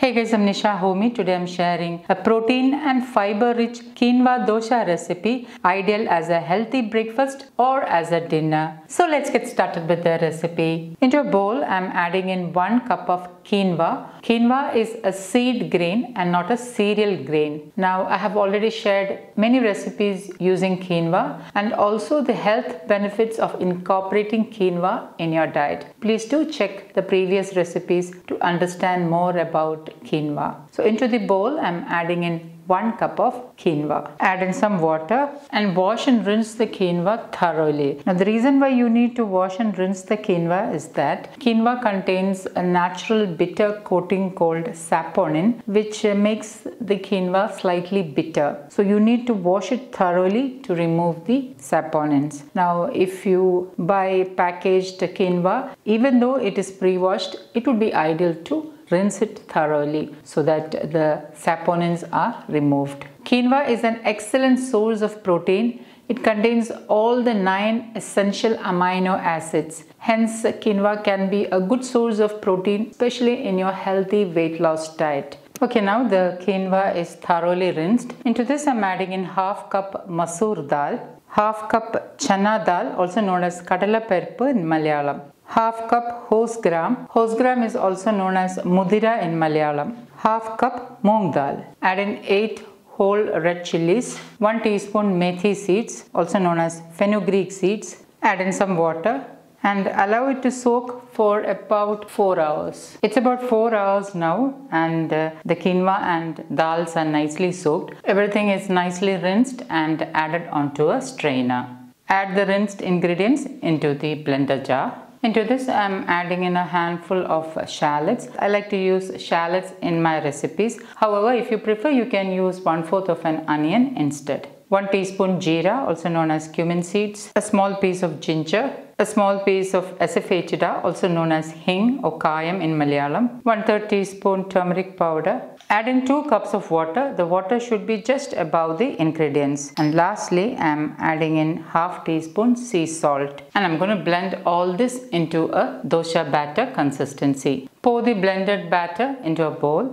Hey guys, I'm Nisa Homey. Today I'm sharing a protein and fiber rich quinoa dosa recipe, ideal as a healthy breakfast or as a dinner. So let's get started with the recipe. Into a bowl, I'm adding in 1 cup of quinoa. Quinoa is a seed grain and not a cereal grain. Now I have already shared many recipes using quinoa and also the health benefits of incorporating quinoa in your diet. Please do check the previous recipes to understand more about quinoa. So into the bowl, I'm adding in 1 cup of quinoa. Add in some water and wash and rinse the quinoa thoroughly. Now the reason why you need to wash and rinse the quinoa is that quinoa contains a natural bitter coating called saponin, which makes the quinoa slightly bitter. So you need to wash it thoroughly to remove the saponins. Now if you buy packaged quinoa, even though it is pre-washed, it would be ideal to rinse it thoroughly so that the saponins are removed. Quinoa is an excellent source of protein. It contains all the 9 essential amino acids. Hence, quinoa can be a good source of protein, especially in your healthy weight loss diet. Okay, now the quinoa is thoroughly rinsed. Into this, I'm adding in half cup masoor dal, half cup chana dal, also known as kadala parippu in Malayalam. Half cup horse gram. Horse gram is also known as mudira in Malayalam. Half cup moong dal. Add in 8 whole red chilies. 1 teaspoon methi seeds, also known as fenugreek seeds. Add in some water and allow it to soak for about 4 hours. It's about 4 hours now and the quinoa and dals are nicely soaked. Everything is nicely rinsed and added onto a strainer. Add the rinsed ingredients into the blender jar. Into this, I'm adding in a handful of shallots. I like to use shallots in my recipes. However, if you prefer, you can use 1/4 of an onion instead. 1 teaspoon jeera, also known as cumin seeds. A small piece of ginger. A small piece of asafoetida, also known as hing or kayam in Malayalam. 1/3 teaspoon turmeric powder. Add in 2 cups of water. The water should be just above the ingredients. And lastly, I'm adding in half teaspoon sea salt. And I'm going to blend all this into a dosa batter consistency. Pour the blended batter into a bowl.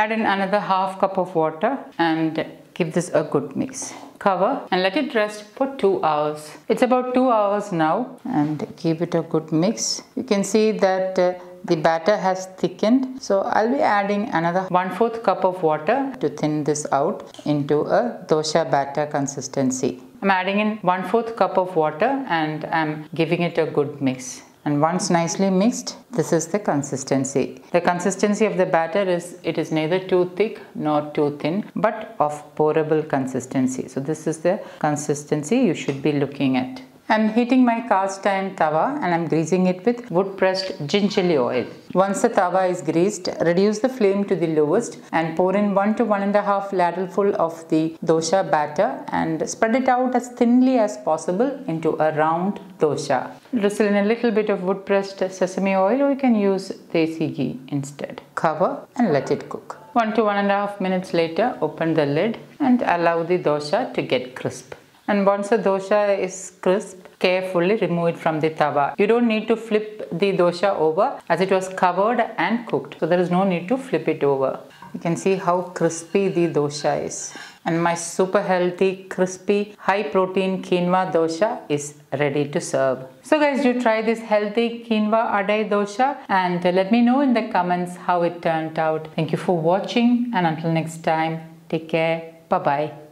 Add in another half cup of water and give this a good mix. Cover and let it rest for 2 hours. It's about 2 hours now and give it a good mix. You can see that the batter has thickened. So I'll be adding another 1/4 cup of water to thin this out into a dosa batter consistency. I'm adding in 1/4 cup of water and I'm giving it a good mix. And once nicely mixed, this is the consistency. The consistency of the batter is neither too thick nor too thin, but of pourable consistency. So this is the consistency you should be looking at. I'm heating my cast iron tawa and I'm greasing it with wood pressed gingerly oil. Once the tawa is greased, reduce the flame to the lowest and pour in 1 to 1.5 ladleful of the dosa batter and spread it out as thinly as possible into a round dosa. Drizzle in a little bit of wood pressed sesame oil, or you can use desi ghee instead. Cover and let it cook. 1 to 1.5 minutes later, open the lid and allow the dosa to get crisp. And once the dosa is crisp, carefully remove it from the tawa. You don't need to flip the dosa over as it was covered and cooked. So there is no need to flip it over. You can see how crispy the dosa is. And my super healthy, crispy, high protein quinoa dosa is ready to serve. So guys, do try this healthy quinoa adai dosa and let me know in the comments how it turned out. Thank you for watching and until next time, take care. Bye-bye.